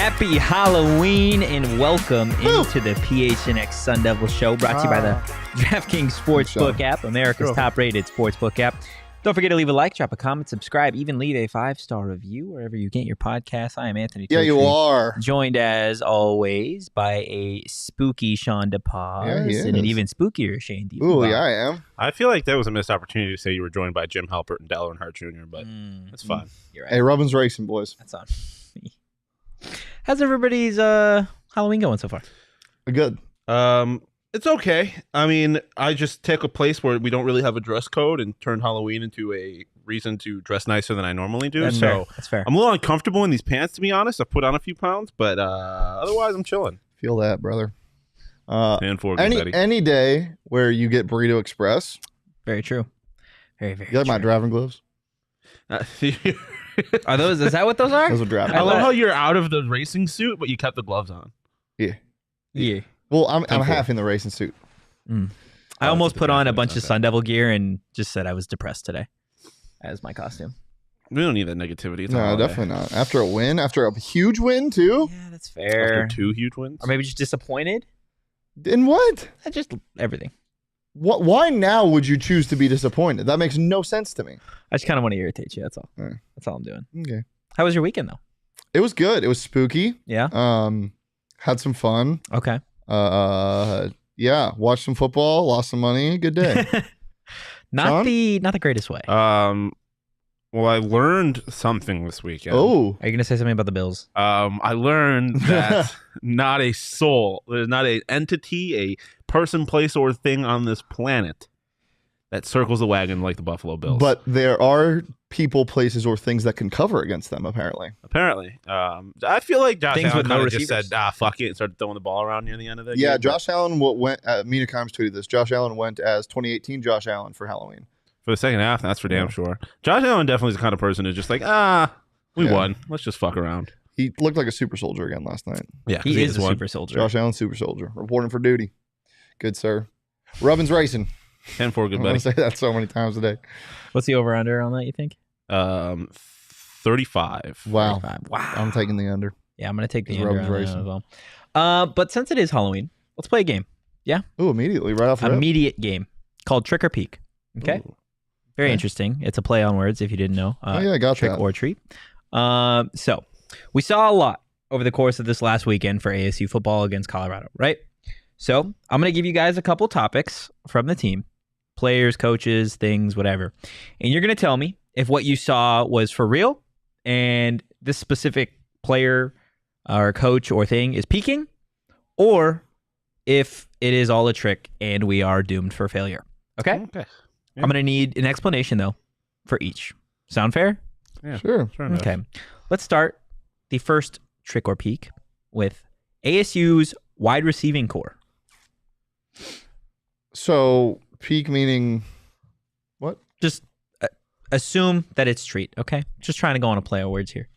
Happy Halloween and welcome into the PHNX Sun Devil Show, brought to you by the DraftKings Sportsbook app, America's top-rated sportsbook app. Don't forget to leave a like, drop a comment, subscribe, even leave a 5-star review wherever you get your podcast. I am Anthony. Yeah, you are. Joined as always by a spooky Shawn DePaz and an even spookier Shane D. Ooh, yeah, I am. I feel like that was a missed opportunity to say you were joined by Jim Halpert and Dale Earnhardt Jr., but that's fine. You're right. Hey, Robin's racing, boys. That's on me. How's everybody's Halloween going so far? Good. It's okay. I mean, I just take a place where we don't really have a dress code and turn Halloween into a reason to dress nicer than I normally do. That's fair. That's fair. I'm a little uncomfortable in these pants, to be honest. I've put on a few pounds, but otherwise I'm chilling. Feel that, brother. Any day where you get Burrito Express. Very true. Very, very You like true. my driving gloves? Are those? Is that what those are? Those are driving I love gloves. how you're out of the racing suit, but you kept the gloves on. Yeah. Well, I'm half in the racing suit. I almost put on a it's bunch not of bad. Sun Devil gear and just said I was depressed today as my costume. We don't need that negativity. It's a No, holiday. definitely not. After a win, after a huge win, too? Yeah, that's fair. After 2 huge wins. Or maybe just disappointed. In what? Just everything. Why now would you choose to be disappointed? That makes no sense to me. I just kind of want to irritate you. That's all. All right. That's all I'm doing. Okay. How was your weekend though? It was good. It was spooky. Yeah. Had some fun. Okay. Yeah, watched some football, lost some money. Good day. not Shawn? the greatest way. Well, I learned something this weekend. Oh, Are you gonna say something about the Bills? I learned that not a soul, there's not an entity, a person, place, or thing on this planet that circles the wagon like the Buffalo Bills. but there are people, places, or things that can cover against them, apparently. apparently, I feel like Josh Things Allen with no kind of just receivers. said, fuck it, and started throwing the ball around near the end of the Yeah, game. Josh Allen went, Mina Kimes tweeted this. Josh Allen went as 2018 Josh Allen for Halloween. For the second half, that's for damn sure. Josh Allen definitely is the kind of person who's just like, we Yeah. won. Let's just fuck around. He looked like a super soldier again last night. Yeah, He is just a won. super soldier. Josh Allen, super soldier, reporting for duty. Good, sir. Robin's racing. 10-4, good I'm buddy. going to say that so many times a day. What's the over under on that? You think? 35. Wow. 35. Wow. I'm taking the under. Yeah, I'm gonna take the Because under Robin's on that racing. as well. But since it is Halloween, let's play a game. Ooh, immediately, right off the rip. Immediate game called Trick or Peek. Okay. Ooh. Very Okay. interesting. It's a play on words if you didn't know. Oh, yeah, I got Trick that. or treat. So we saw a lot over the course of this last weekend for ASU football against Colorado, right? So I'm going to give you guys a couple topics from the team, players, coaches, things, whatever. And you're going to tell me if what you saw was for real and this specific player or coach or thing is peaking, or if it is all a trick and we are doomed for failure. Okay? Okay. I'm going to need an explanation, though, for each. Sound fair? Yeah. Sure. Sure enough. Okay. Let's start the first trick or peek with ASU's wide receiving core. So, peak meaning what? Just assume that it's treat, okay? Just trying to go on a play of words here.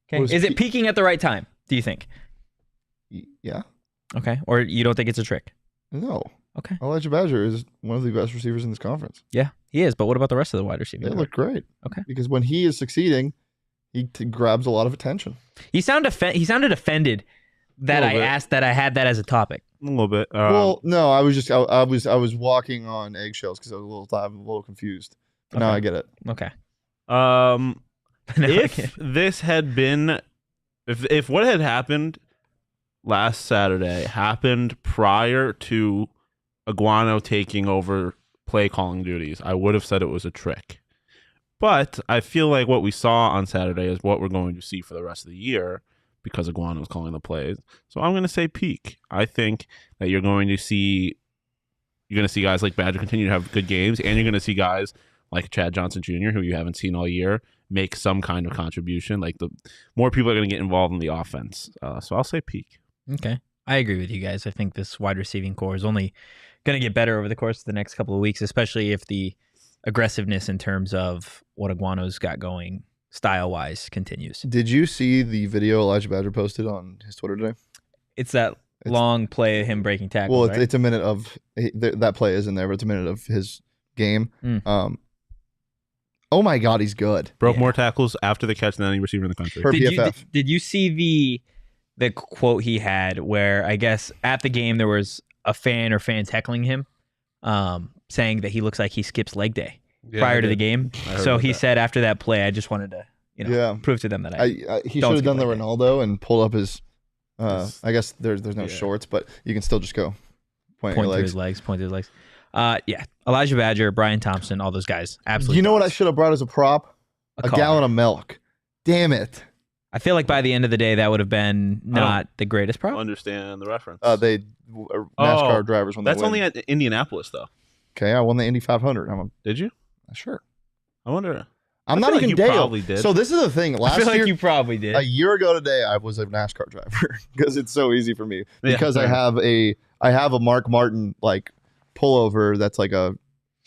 Okay. What is Is it peak? peaking at the right time, do you think? Yeah. Okay. Or you don't think it's a trick? No. Okay. Elijhah Badger is one of the best receivers in this conference. Yeah, he is. But what about the rest of the wide receiving They core? look great. Okay. Because when he is succeeding, he grabs a lot of attention. He sounded offended that Little I bit. asked that I had that as a topic. A little bit. Well, no, I was just I was walking on eggshells because I was a little confused. But now Okay. I get it. Okay. Now Now I if get- this had been, if what had happened last Saturday happened prior to Iguano taking over play calling duties, I would have said it was a trick. But I feel like what we saw on Saturday is what we're going to see for the rest of the year because Iguano was calling the plays. So I'm going to say peak. I think that you're going to see guys like Badger continue to have good games, and you're going to see guys like Chad Johnson Jr., who you haven't seen all year, make some kind of contribution. Like the more people are going to get involved in the offense. So I'll say peak. Okay. I agree with you guys. I think this wide receiving core is only going to get better over the course of the next couple of weeks, especially if the aggressiveness in terms of what Iguano's got going style-wise continues. Did you see the video Elijhah Badger posted on his Twitter today? It's that long play of him breaking tackles, Well, right? it's a minute of that play isn't there, but it's a minute of his game. Oh my God, he's good. Broke Yeah. more tackles after the catch than any receiver in the country. Per Did you, PFF. did you see the quote he had where I guess at the game there was a fan or fans heckling him, saying that he looks like he skips leg day prior to the game. So he said after that play, I just wanted to prove to them that he should have done the Ronaldo and pulled up his. I guess there's no shorts, but you can still just go point to his legs. Elijhah Badger, Brian Thompson, all those guys. Absolutely. You know what I should have brought as a prop? A gallon of milk. Damn it. I feel like by the end of the day, that would have been not the greatest prop. I understand the reference. They NASCAR drivers when that's they win. only at Indianapolis though. Okay, I won the Indy 500. Did you? Sure. I wonder. I'm not even Dale. Probably did. So this is the thing. Last I feel year, like you probably did. A year ago today, I was a NASCAR driver because it's so easy for me. Because I have a Mark Martin like pullover that's like a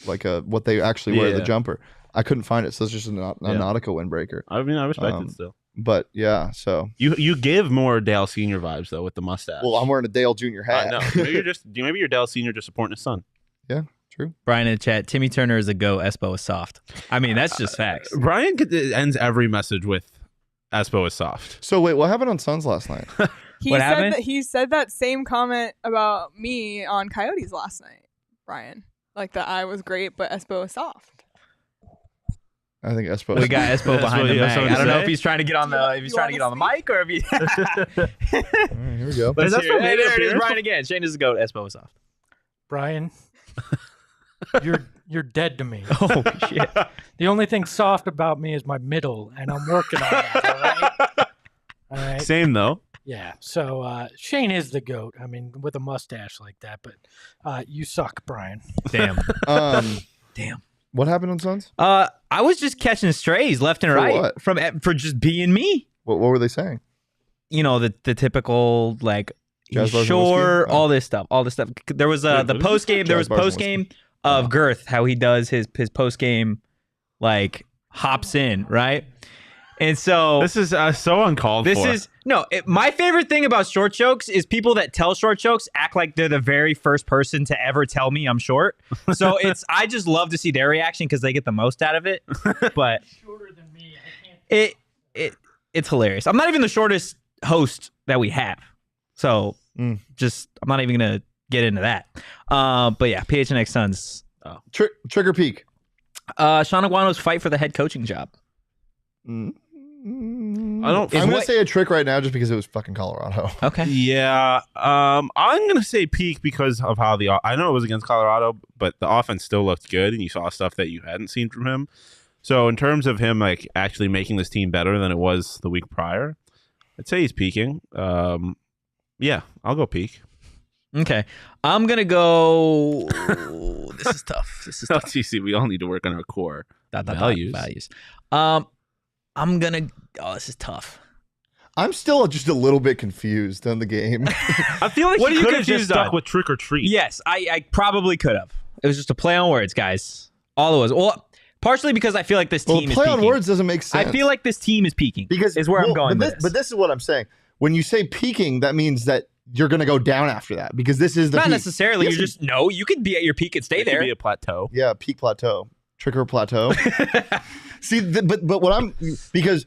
what they actually wear the jumper. I couldn't find it, so it's just a Nautica windbreaker. I mean, I respect it still. But yeah, so you give more Dale Senior vibes though with the mustache. Well, I'm wearing a Dale Junior hat. No, maybe you're Dale Senior just supporting his son. Yeah, true. Brian in the chat, Timmy Turner is a go, Espo is soft. I mean, that's just facts. Brian ends every message with Espo is soft. So wait, what happened on Suns last night? He said that same comment about me on Coyotes last night, Brian. Like that I was great, but Espo is soft. I think Espo. We got Espo behind the mic. I don't know if he's trying to get on the mic or if he. Right, here we go. But there it is, Brian again. Shane is a goat. Espo is soft. Brian, you're dead to me. Oh shit! The only thing soft about me is my middle, and I'm working on that. All right. Same though. Yeah. So Shane is the goat. I mean, with a mustache like that, but you suck, Brian. Damn. Damn. What happened on Suns? I was just catching strays left and right what? for just being me. What were they saying? You know, the typical like sure, all this stuff. There was the post game. There was post game of Girth, how he does his post game, like hops in, right? And so this is so uncalled for. My favorite thing about short jokes is people that tell short jokes act like they're the very first person to ever tell me I'm short. So I just love to see their reaction because they get the most out of it. But shorter than me, I can't. It's hilarious. I'm not even the shortest host that we have. So I'm not even gonna get into that. But yeah, PHNX Suns. Trick or peek? Shawn Aguano's fight for the head coaching job. I'm gonna say a trick right now just because it was fucking Colorado. Okay. Yeah. I'm gonna say peak because of how I know it was against Colorado, but the offense still looked good, and you saw stuff that you hadn't seen from him. So in terms of him like actually making this team better than it was the week prior, I'd say he's peaking. Yeah, I'll go peak. Okay. I'm gonna go. This is tough. LTC, we all need to work on our core values. I'm gonna. Oh, this is tough. I'm still just a little bit confused on the game. I feel like what you are you could have just confused stuck on? with trick or treat. Yes, I probably could have. It was just a play on words, guys. All it was. Well, partially because I feel like this team is play peaking. on words doesn't make sense. I feel like this team is peaking. Is where I'm going. But this is what I'm saying. When you say peaking, that means that you're going to go down after that because this is the not peak. Necessarily. You just you could be at your peak and stay there. Could be a plateau. Yeah, peak plateau, trick or plateau. See, but what I'm because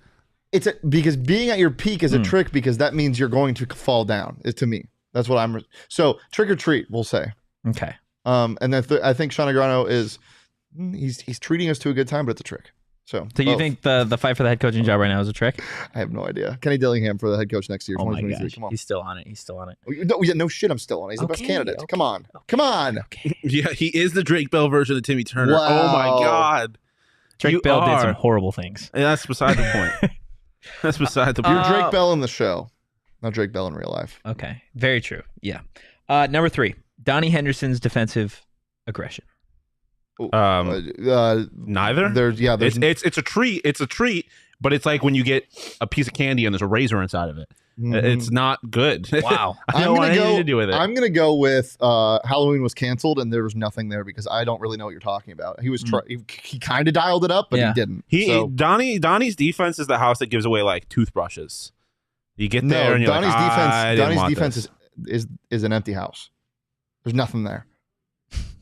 being at your peak is a trick because that means you're going to fall down. To me, that's what I'm. So trick or treat, we'll say. Okay. And then I think Shawn Aguano is he's treating us to a good time, but it's a trick. So you think the fight for the head coaching job right now is a trick? I have no idea. Kenny Dillingham for the head coach next year. Oh my 2023. gosh, Come on. He's still on it. No shit, I'm still on it. He's the best candidate. Okay. Come on. Come on. Okay. Yeah, he is the Drake Bell version of Timmy Turner. Wow. Oh my God. Drake Bell did some horrible things. And that's beside the point. That's beside the point. You're Drake Bell in the show, not Drake Bell in real life. Okay. Very true. Yeah. Number 3, Donnie Henderson's defensive aggression. Neither. There's it's a treat. It's a treat, but it's like when you get a piece of candy and there's a razor inside of it. It's not good. Wow. I don't want anything to do with it. I'm gonna go with Halloween was canceled and there was nothing there because I don't really know what you're talking about. He was he kind of dialed it up, but he didn't. Donnie's defense is the house that gives away like toothbrushes. You get there and you're Donnie's like, Donnie's defense is an empty house. There's nothing there.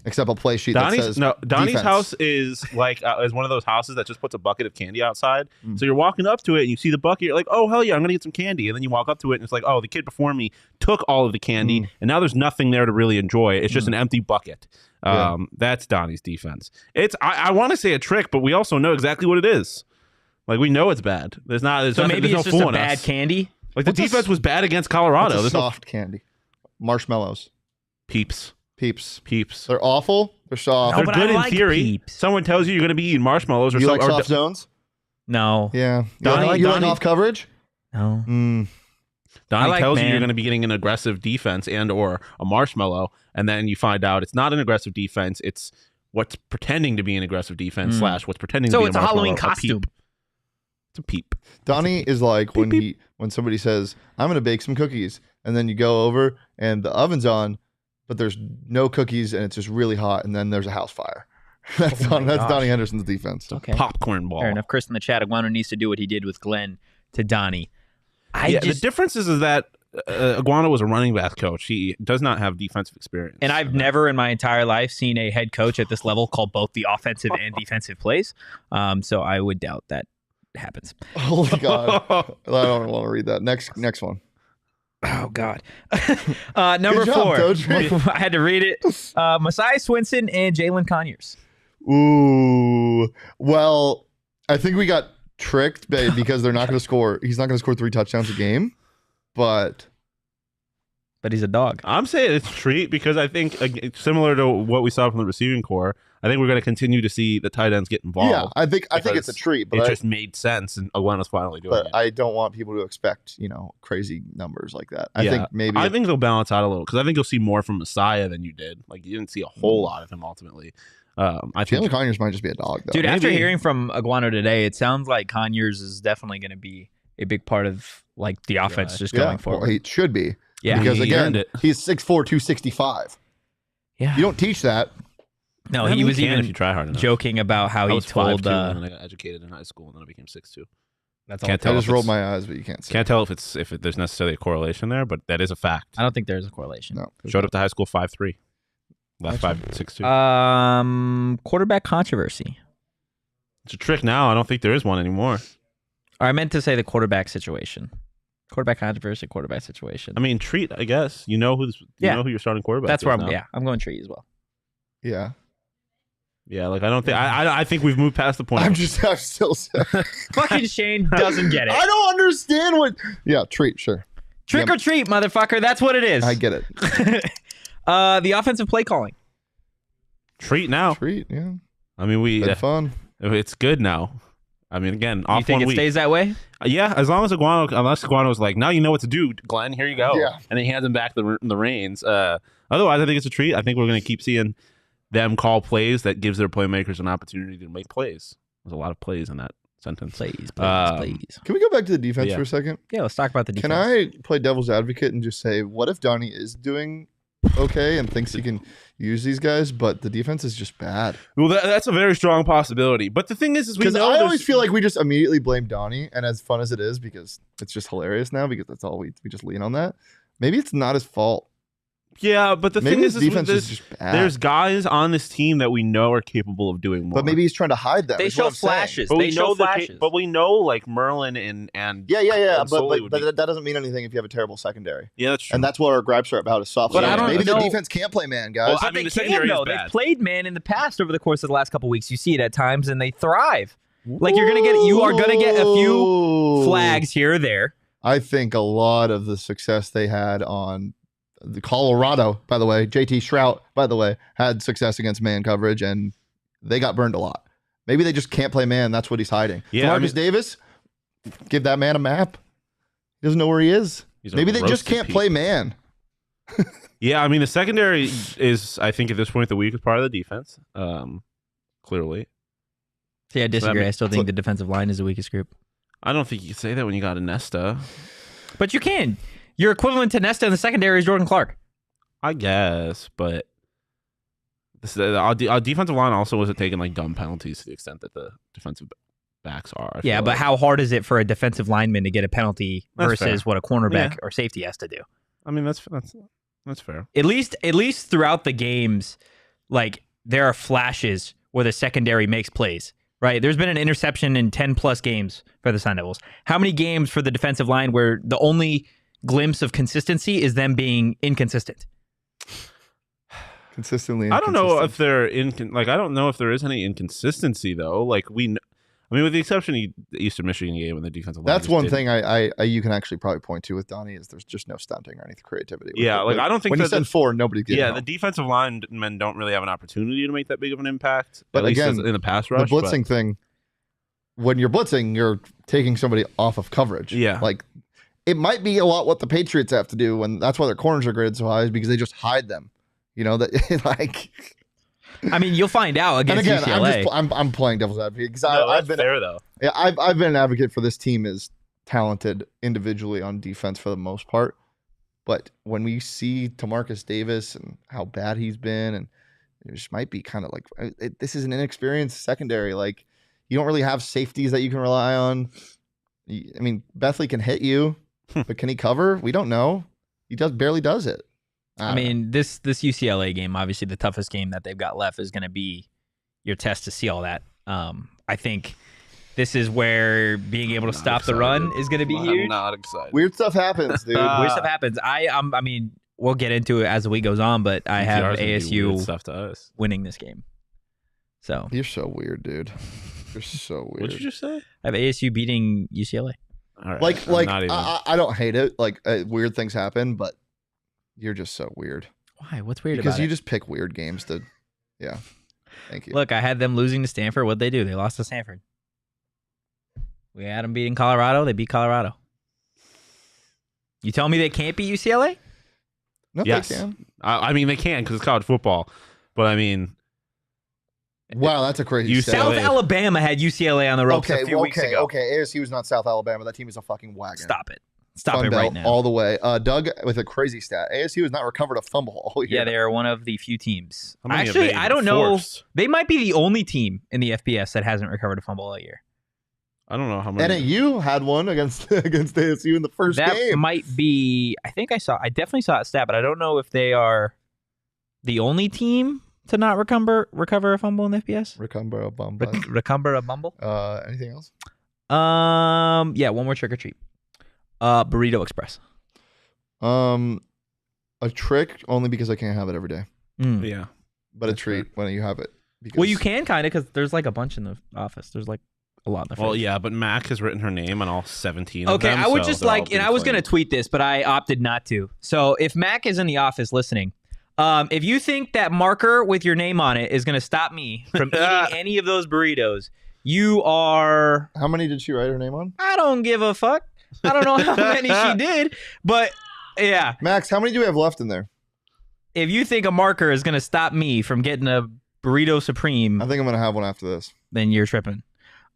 except a play sheet Donnie's, that says Donnie's defense. house is like is one of those houses that just puts a bucket of candy outside. So you're walking up to it and you see the bucket. You're like, oh hell yeah, I'm gonna get some candy. And then you walk up to it and it's like, oh, the kid before me took all of the candy and now there's nothing there to really enjoy. It's just an empty bucket. That's Donnie's defense. It's I want to say a trick, but we also know exactly what it is. Like we know it's bad. There's not. So maybe it's no just a fooling bad us. candy. Like the defense was bad against Colorado. What's a There's soft candy. Marshmallows. Peeps. Peeps. They're awful. They're soft. No, They're but good I in like theory. Peeps. Someone tells you you're going to be eating marshmallows or You something. like soft zones? No. Yeah. Donnie- you like Donnie- off coverage? No. Donnie I like tells you you're man. going to be getting an aggressive defense and or a marshmallow, and then you find out it's not an aggressive defense. It's what's pretending to be an aggressive defense slash what's pretending to be So it's a marshmallow, Halloween peep. costume. It's a peep. Donnie is like when somebody says, I'm going to bake some cookies. And then you go over and the oven's on, but there's no cookies and it's just really hot. And then there's a house fire. That's Donnie Henderson's defense. Okay. Popcorn ball. Fair enough. Chris in the chat, Iguano needs to do what he did with Glenn to Donnie. The difference is that Iguana was a running back coach. He does not have defensive experience. And I've never in my entire life seen a head coach at this level call both the offensive and defensive plays. So I would doubt that happens. Holy God. I don't want to read that. Next one. Oh, God. Number Good job, 4. Coach. I had to read it. Messiah Swinson and Jalen Conyers. Ooh. Well, I think we got tricked because they're not going to score. He's not going to score 3 touchdowns a game. But he's a dog. I'm saying it's a treat because I think similar to what we saw from the receiving core, I think we're going to continue to see the tight ends get involved. yeah, I think it's a treat. But it just made sense, and Iguana's finally doing it. I don't want people to expect crazy numbers like that. I think they'll balance out a little because I think you'll see more from Messiah than you did. Like you didn't see a whole lot of him ultimately. I think Jalen Conyers might just be a dog, though. Dude, after hearing from Iguano today, it sounds like Conyers is definitely going to be a big part of like the offense just going forward. Well, he should be. Yeah, because he again, earned it. he's 6'4", 265. Yeah, You don't teach that. No, I mean, he was you can even if you try hard enough. joking about how I he was told. 5'2", and then I got educated in high school, and then I became 6'2". That's Can't all. tell I if just rolled it's- my eyes, but you can't see. Can't tell if there's necessarily a correlation there, but that is a fact. I don't think there's a correlation. No. Showed up to high school 5'3", left 5'6". Quarterback controversy. It's a trick now. I don't think there is one anymore. Or I meant to say the quarterback situation. Quarterback controversy, quarterback situation. I mean, treat. I guess you know who your starting quarterback. That's is where now. I'm going treat as well. Yeah. Yeah, like I don't think I think we've moved past the point. I'm still Fucking Shane doesn't get it. I don't understand what. Yeah, treat, sure. Trick or treat, motherfucker. That's what it is. I get it. The offensive play calling. treat now. Treat, yeah. I mean, Been fun. it's good now. I mean, again, off You think 1 it week. stays that way? Yeah, unless Iguano's like, now you know what to do, Glenn. Here you go. Yeah. And he hands him back the reins. Otherwise, I think it's a treat. I think we're going to keep seeing them call plays that gives their playmakers an opportunity to make plays. There's a lot of plays in that sentence. Please. Can we go back to the defense Yeah. for a second? Yeah, let's talk about the defense. Can I play devil's advocate and just say, what if Donnie is doing okay and thinks he can use these guys, but the defense is just bad? Well, that's a very strong possibility. But the thing is we Because know I there's- always feel like we just immediately blame Donnie, and as fun as it is, because it's just hilarious now, because that's all we just lean on that. Maybe it's not his fault. Yeah, but the Maybe thing his is defense there's, is just bad. there's guys on this team that we know are capable of doing more. But maybe he's trying to hide them. They is what show I'm saying. flashes. But They we show know flashes. but we know like Merlin and Yeah, and Sully but would be- that doesn't mean anything if you have a terrible secondary. yeah, that's true. And that's what our gripes are about is soft. But I secondary. don't Maybe know- the defense can't play man, guys. Well, I But mean, they the secondary can, is though. bad. They've played man in the past over the course of the last couple weeks. You see it at times, and they thrive. Like you are gonna get a few Ooh. flags here or there. I think a lot of the success they had on the Colorado, by the way, JT Shrout, by the way, had success against man coverage, and they got burned a lot. Maybe they just can't play man. That's what he's hiding. Yeah, Marcus Davis, give that man a map. He doesn't know where he is. He's a Maybe they just roasted can't pea. play man. Yeah, I mean the secondary is, I think, at this point the weakest part of the defense. Clearly, See, I disagree. mean- I still think the defensive line is the weakest group. I don't think you can say that when you got a Nesta. But you can. Your equivalent to Nesta in the secondary is Jordan Clark. I guess, but our defensive line also wasn't taking like dumb penalties to the extent that the defensive backs are. I Yeah, feel but like. how hard is it for a defensive lineman to get a penalty That's versus fair. what a cornerback Yeah. or safety has to do? I mean that's fair. At least throughout the games, like there are flashes where the secondary makes plays, right? There's been an interception in 10 plus games for the Sun Devils. How many games for the defensive line where the only glimpse of consistency is them being inconsistent? Consistently. I don't know if they're I don't know if there is any inconsistency though. Like I mean, with the exception of the Eastern Michigan game and the defensive line. That's one thing I you can actually probably point to with Donnie is there's just no stunting or any creativity. Yeah, like I don't think when that you send 4, nobody gets. Yeah, the defensive linemen don't really have an opportunity to make that big of an impact. But at least again, in the pass rush, the blitzing thing. When you're blitzing, you're taking somebody off of coverage. Yeah, like it might be a lot what the Patriots have to do, and that's why their corners are graded so high is because they just hide them. You know that like. I mean, you'll find out against and again, UCLA. I'm playing devil's advocate because I've been fair though. Yeah, I've been an advocate for this team is talented individually on defense for the most part, but when we see Tamarcus Davis and how bad he's been, and it just might be kind of like this is an inexperienced secondary. Like you don't really have safeties that you can rely on. I mean, Bethley can hit you, but can he cover? We don't know. He barely does it. I mean, this UCLA game, obviously the toughest game that they've got left is going to be your test to see all that. I think this is where being able to stop the run is going to be huge. I'm not excited. Weird stuff happens, dude. Weird stuff happens. I mean, we'll get into it as the week goes on, but I have ASU stuff to us winning this game. So you're so weird, dude. You're so weird. What'd you just say? I have ASU beating UCLA. All right. Like I don't hate it. Like weird things happen, but you're just so weird. Why? What's weird because about it? You just pick weird games to. Yeah. Thank you. Look, I had them losing to Stanford. What'd they do? They lost to Stanford. We had them beating Colorado. They beat Colorado. You tell me they can't beat UCLA? No, yes. They can. I mean, they can because it's college football. But I mean, wow, that's a crazy. South Alabama had UCLA on the ropes a few weeks ago. Okay, ASU is not South Alabama. That team is a fucking wagon. Stop it. Stop Fun it right now. All the way. Doug with a crazy stat. ASU has not recovered a fumble all year. Yeah, they are one of the few teams. How many Actually, have they I don't know. forced? They might be the only team in the FBS that hasn't recovered a fumble all year. I don't know how many. NAU had one against ASU in the first game. That might be. I definitely saw a stat, but I don't know if they are the only team to not recover a fumble in the FBS. Recover a bumble. Recover a bumble. Anything else? Yeah, one more trick or treat. Burrito Express. A trick only because I can't have it every day. Yeah, but a treat when you have it. Because... Well, you can kind of because there's like a bunch in the office. There's like a lot in the fridge. Well, yeah, but Mac has written her name on all 17 of them. Okay, I would so just they're all like, and I was going to tweet this, but I opted not to. So if Mac is in the office listening, if you think that marker with your name on it is going to stop me from eating any of those burritos, you are... How many did she write her name on? I don't give a fuck. I don't know how many she did, but yeah. Max, how many do we have left in there? If you think a marker is going to stop me from getting a Burrito Supreme... I think I'm going to have one after this. Then you're tripping.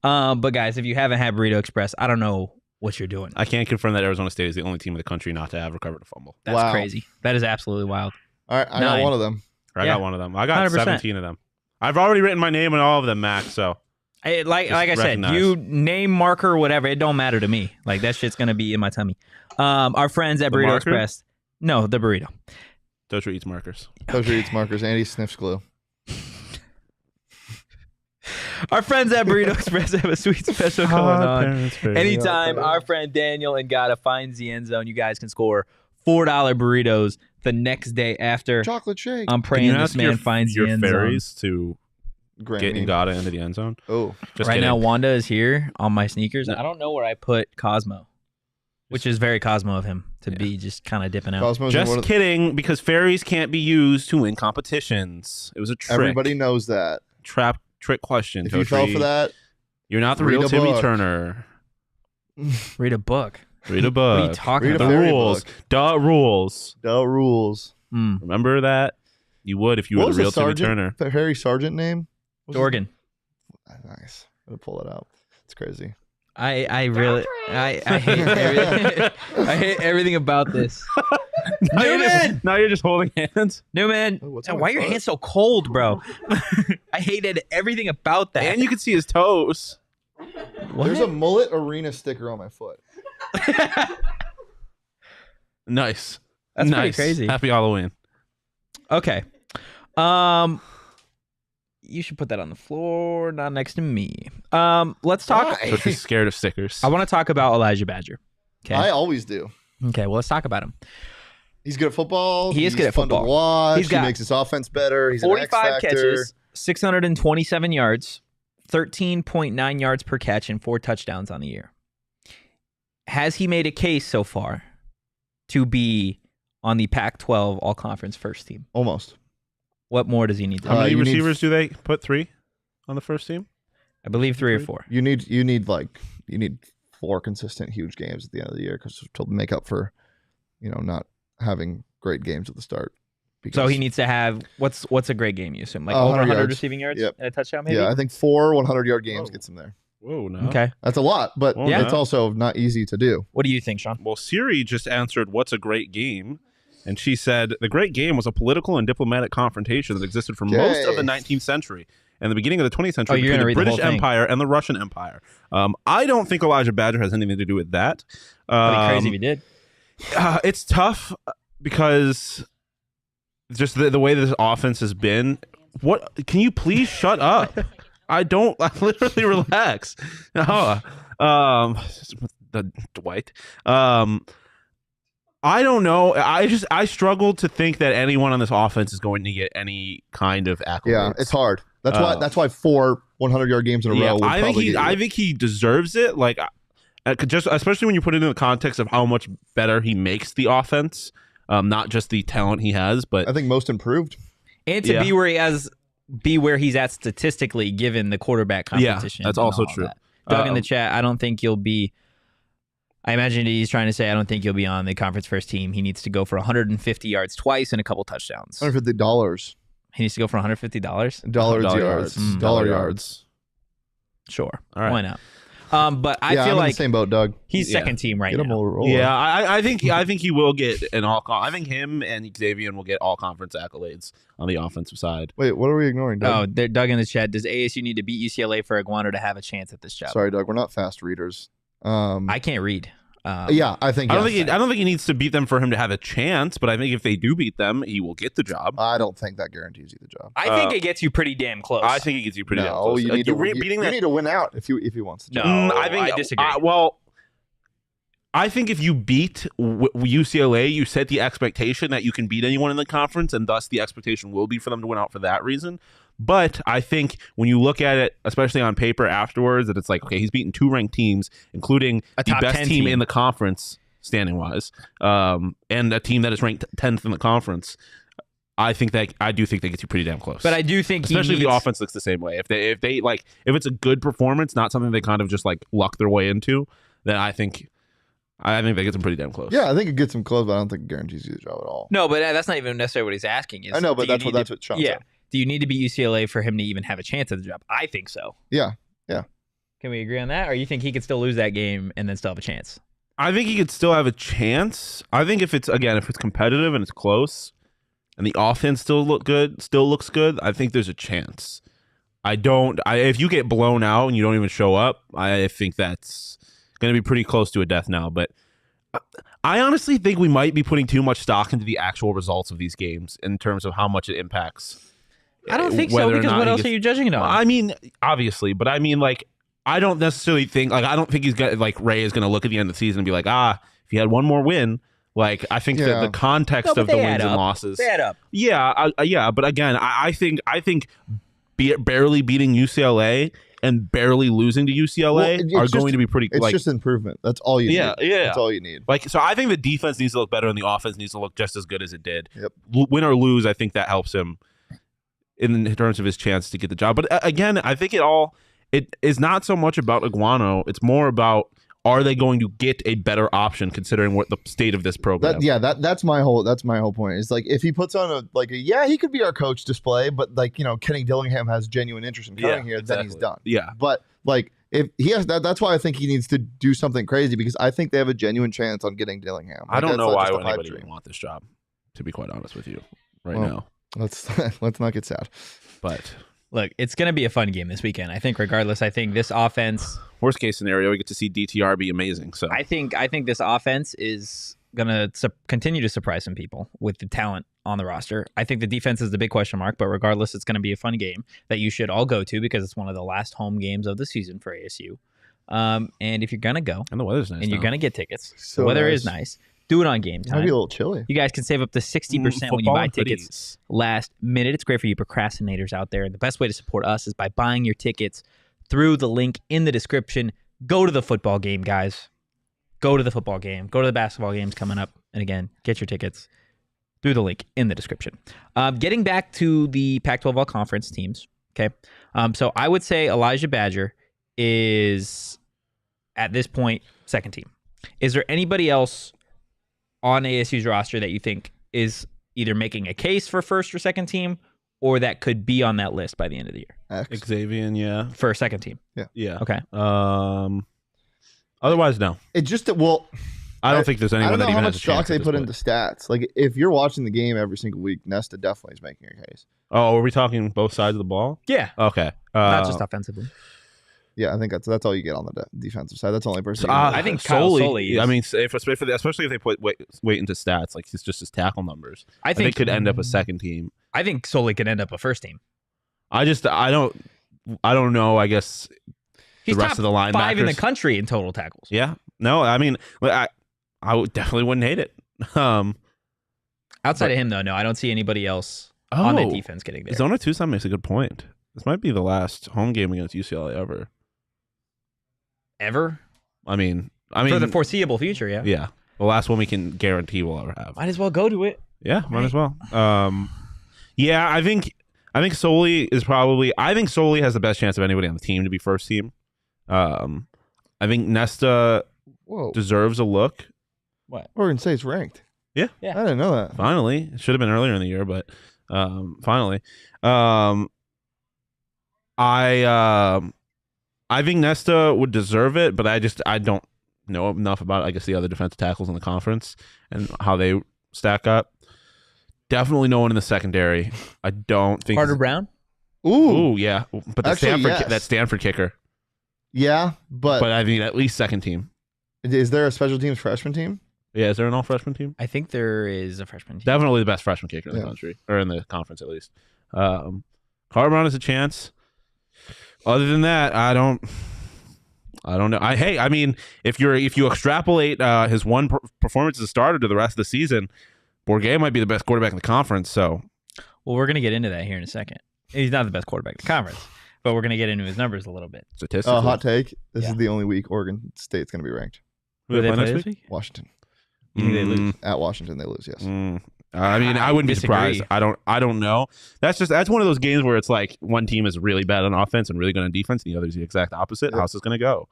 But guys, if you haven't had Burrito Express, I don't know what you're doing. I can't confirm that Arizona State is the only team in the country not to have recovered a fumble. That's crazy. That is absolutely wild. All right, I got one of them. I got one of them. I got 100%. 17 of them. I've already written my name on all of them, Max, so... Like I said, you name marker or whatever, it don't matter to me. Like that shit's gonna be in my tummy. Our friends at Burrito Express. No, the burrito. Doja eats markers. Doja eats markers. Andy sniffs glue. Our friends at Burrito Express have a sweet special going on. Anytime our friend Daniel and Gata finds the end zone, you guys can score $4 burritos the next day after. Chocolate shake. I'm praying this man finds the end zone. Your fairies to get Ngata into the end zone. Oh, just right kidding. now Wanda is here on my sneakers. I don't know where I put Cosmo, which is very Cosmo of him to be just kind of dipping out. Cosmo's just kidding, because fairies can't be used to win competitions. It was a trick. Everybody knows that. Trick question. If you fell for that, you're not the real Timmy Turner. Read a book. Read a book. What are you talking about? The rules. Duh rules. Duh rules. Remember that? You would if you were the real Timmy Turner. Harry Sargent name? Dorgan. Nice. I'm gonna pull it out. It's crazy. I really hate everything. I hate everything about this. Now you're just holding hands. Newman, why are your hands so cold, bro? I hated everything about that. And you can see his toes. What? There's a mullet arena sticker on my foot. Nice. That's pretty crazy. Happy Halloween. Okay. You should put that on the floor, not next to me. Let's talk. So she's scared of stickers. I want to talk about Elijhah Badger. Okay. I always do. Okay. Well, let's talk about him. He's good at football. He is good at fun football. To watch. He's got he makes his offense better. He's 45 an X factor. catches, 627 yards, 13.9 yards per catch, and 4 touchdowns on the year. Has he made a case so far to be on the Pac-12 All Conference first team? Almost. What more does he need to How do? many receivers do they put? 3 on the first team? I believe 3 or 4. You need 4 consistent huge games at the end of the year to make up for, not having great games at the start. So he needs to have what's a great game? You assume like 100 over 100 yards. receiving yards Yep. and a touchdown, maybe. Yeah, I think 4 100-yard games gets him there. Whoa, no. Okay. That's a lot, but Yeah. it's also not easy to do. What do you think, Shawn? Well, Siri just answered, "What's a great game?" And she said, "The great game was a political and diplomatic confrontation that existed for most of the 19th century and the beginning of the 20th century you're between gonna the read the British whole thing. Empire and the Russian Empire." I don't think Elijhah Badger has anything to do with that. That'd be crazy if he did. It's tough because just the way this offense has been. What? Can you please shut up? I literally relax. No. Dwight. I don't know. I struggle to think that anyone on this offense is going to get any kind of accolades. Yeah, it's hard. That's why 4 100-yard games in a row. Would I probably think he deserves it. Like, just especially when you put it in the context of how much better he makes the offense, not just the talent he has, but I think most improved. And to be where he's at statistically, given the quarterback competition. that's and also all true. that. Doug in the chat, I don't think you'll be. I imagine he's trying to say, I don't think you'll be on the conference first team. He needs to go for 150 yards twice and a couple touchdowns. $150. He needs to go for $150. Dollar yards. Sure, All right. why not? But I I'm feel in like the same boat, Doug. he's second team right Get him now. a roll. Yeah, I think he will get an I think him and Xavier will get all conference accolades on the offensive side. Wait, what are we ignoring, Doug? Oh, Doug in the chat. Does ASU need to beat UCLA for Iguana to have a chance at this job? Sorry, Doug. We're not fast readers. I can't read. Yeah, I think. I don't yes. think he needs to beat them for him to have a chance, but I think if they do beat them, he will get the job. I don't think that guarantees you the job. I think it gets you pretty damn close. I think he gets you pretty damn No, close. you need to win out if he wants to. No, I disagree. I think if you beat UCLA, you set the expectation that you can beat anyone in the conference, and thus the expectation will be for them to win out for that reason. But I think when you look at it, especially on paper afterwards, that it's like, okay, he's beaten 2 ranked teams, including the top best 10 team in the conference standing wise, and a team that is ranked 10th in the conference. I do think that gets you pretty damn close. But I do think especially if the offense looks the same way. If it's a good performance, not something they kind of just like luck their way into, then I think that gets them pretty damn close. Yeah, I think it gets him close, but I don't think it guarantees you the job at all. No, but that's not even necessarily what he's asking. I know, but that's what Shawn said. Do you need to beat UCLA for him to even have a chance at the job? I think so. Yeah. Can we agree on that? Or you think he could still lose that game and then still have a chance? I think he could still have a chance. I think if it's competitive and it's close, and the offense still looks good, I think there's a chance. If you get blown out and you don't even show up, I think that's going to be pretty close to a death knell. But I honestly think we might be putting too much stock into the actual results of these games in terms of how much it impacts. I don't think so, because what else are you judging it on? I mean, obviously, but I mean, like, I don't necessarily think, like, I don't think he's got, like, Ray is going to look at the end of the season and be like, if he had one more win, like, I think that the context of the wins and losses. They add up. Yeah, but again, I think barely beating UCLA and barely losing to UCLA are going to be pretty. It's just improvement. That's all you need. Yeah. That's all you need. Like, so I think the defense needs to look better and the offense needs to look just as good as it did. Yep. Win or lose, I think that helps him in terms of his chance to get the job. But again, I think it is not so much about Iguano. It's more about, are they going to get a better option considering what the state of this program? That's my whole point. It's like, if he puts on he could be our coach display, but like, Kenny Dillingham has genuine interest in coming here, then he's done. Yeah. But like, if he has that's why I think he needs to do something crazy, because I think they have a genuine chance on getting Dillingham. I don't know why anybody would want this job, to be quite honest with you now. Let's not get sad. But look, it's going to be a fun game this weekend. I think regardless, I think this offense, worst case scenario, we get to see DTR be amazing. So I think this offense is gonna continue to surprise some people with the talent on the roster. I think the defense is the big question mark, but regardless, it's going to be a fun game that you should all go to because it's one of the last home games of the season for ASU. And if you're gonna go, and the weather's nice, and you're gonna get tickets, So the weather nice. is nice. Do it on game It might be time. a little chilly. You guys can save up to 60% when you buy tickets last minute. It's great for you procrastinators out there. And the best way to support us is by buying your tickets through the link in the description. Go to the football game, guys. Go to the football game. Go to the basketball games coming up. And again, get your tickets through the link in the description. Getting back to the Pac-12 All Conference teams, okay? So I would say Elijhah Badger is, at this point, second team. Is there anybody else on ASU's roster that you think is either making a case for first or second team, or that could be on that list by the end of the year X. Xavier, yeah. for a second team? Yeah. Okay. Otherwise, no. It just well, I don't think there's I anyone don't know that how even much has a stock chance. they at this put point. into stats. Like if you're watching the game every single week, Nesta definitely is making a case. Oh, are we talking both sides of the ball? Yeah. Okay. Not just offensively. Yeah, I think that's all you get on the defensive side. That's the only person. I think Kyle Soley is. I mean, especially if they put weight into stats, like it's just his tackle numbers. I think could end up a second team. I think Soley could end up a first team. I don't know. I guess He's the rest top of the linebackers. 5 in the country in total tackles. Yeah. No, I mean, I definitely wouldn't hate it. Outside of him, though, no, I don't see anybody else on that defense getting there. Zona Tucson makes a good point. This might be the last home game against UCLA ever. Ever? I mean, For the foreseeable future, yeah. yeah, the last one we can guarantee we'll ever have. Might as well go to it. Yeah, might as well. Yeah, I think Soley is probably. I think Soley has the best chance of anybody on the team to be first team. I think Nesta Whoa, deserves a look. What? Oregon State's ranked. Yeah. I didn't know that. Finally, it should have been earlier in the year, but finally, I think Nesta would deserve it, but I don't know enough about, I guess, the other defensive tackles in the conference and how they stack up. Definitely no one in the secondary. I don't think Carter Brown? Ooh, yeah, but the Actually, yes. that Stanford kicker. Yeah, but But I mean, at least second team. is there a special teams freshman team? Yeah, is there an all freshman team? I think there is a freshman team. Definitely the best freshman kicker in the Yeah. country, or in the conference at least. Carter Brown has a chance. Other than that, I don't know. I mean, if you extrapolate his one performance as a starter to the rest of the season, Bourget might be the best quarterback in the conference. So, well, we're going to get into that here in a second. He's not the best quarterback in the conference, but we're going to get into his numbers a little bit. statistically, Hot take. This Yeah. is the only week Oregon State's going to be ranked. Who they play play next this week? Washington. You think they lose? At Washington, they lose. Yes. I mean, I wouldn't be disagree. surprised. I don't know. That's one of those games where it's like one team is really bad on offense and really good on defense, and the other is the exact opposite. Yep. How's this going to go?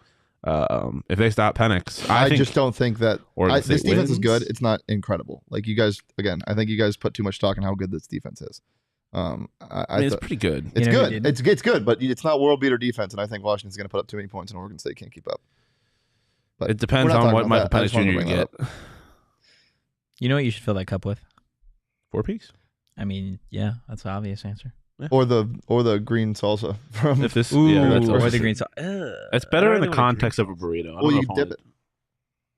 If they stop PHNX, I think just don't think that Oregon this State defense is wins. good. It's not incredible. Like you guys, again, I think you guys put too much stock in how good this defense is. I mean, it's pretty good. it's You know who good. didn't? It's good, but it's not world beater defense, and I think Washington's going to put up too many points, and Oregon State can't keep up. But It depends we're not on talking what about Michael that. I Penix just wanted to Jr. bring you that get. You know what you should fill that cup with? 4 Peaks. I mean, yeah, that's the obvious answer. or the green salsa from. If this, Ooh, yeah, that's or also the true. green sauce. It's better in the context of a burrito. I don't Well, know you if I dip want- it.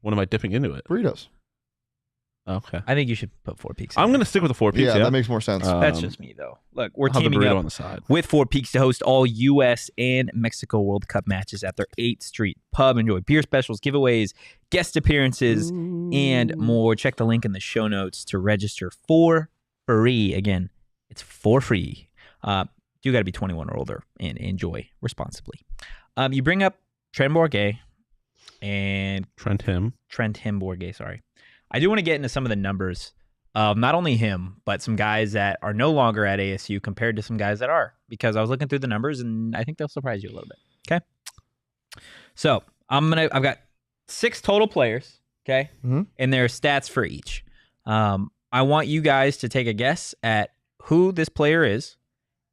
When am I dipping into it? Burritos. Okay, I think you should put 4 Peaks. I'm going to stick with the 4 Peaks. Yeah, Yeah, that makes more sense. That's just me, though. Look, we're I'll have the teaming burrito up on the side. with 4 Peaks to host all U.S. and Mexico World Cup matches at their 8th Street Pub. Enjoy beer specials, giveaways, guest appearances, and more. Check the link in the show notes to register for free. Again, it's for free. You got to be 21 or older and enjoy responsibly. You bring up Trent Bourget and Trent him. Bourget, sorry. I do want to get into some of the numbers of not only him, but some guys that are no longer at ASU compared to some guys that are, because I was looking through the numbers and I think they'll surprise you a little bit. Okay. So I've got 6 total players. Okay. Mhm. And there are stats for each. I want you guys to take a guess at who this player is,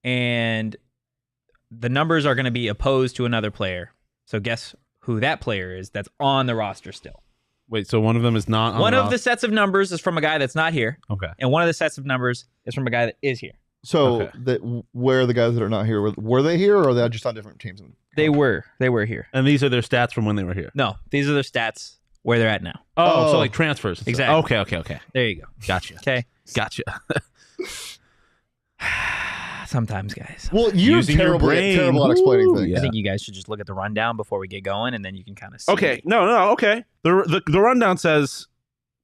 and the numbers are going to be opposed to another player. So guess who that player is that's on the roster still. Wait, so one of them is not on One of the roster? sets of numbers is from a guy that's not here, Okay. and one of the sets of numbers is from a guy that is here. So Okay. where are the guys that are not here? Were they here, or are they just on different teams? They were here. And these are their stats from when they were here. No, these are their stats where they're at now. Oh, so like transfers. and stuff. Exactly. Okay. There you go. Gotcha. Okay. Gotcha. Sometimes, guys. Well, you're Using your terrible brain. at explaining Woo, things. yeah. I think you guys should just look at the rundown before we get going, and then you can kind of see. Okay. No. Okay. The rundown says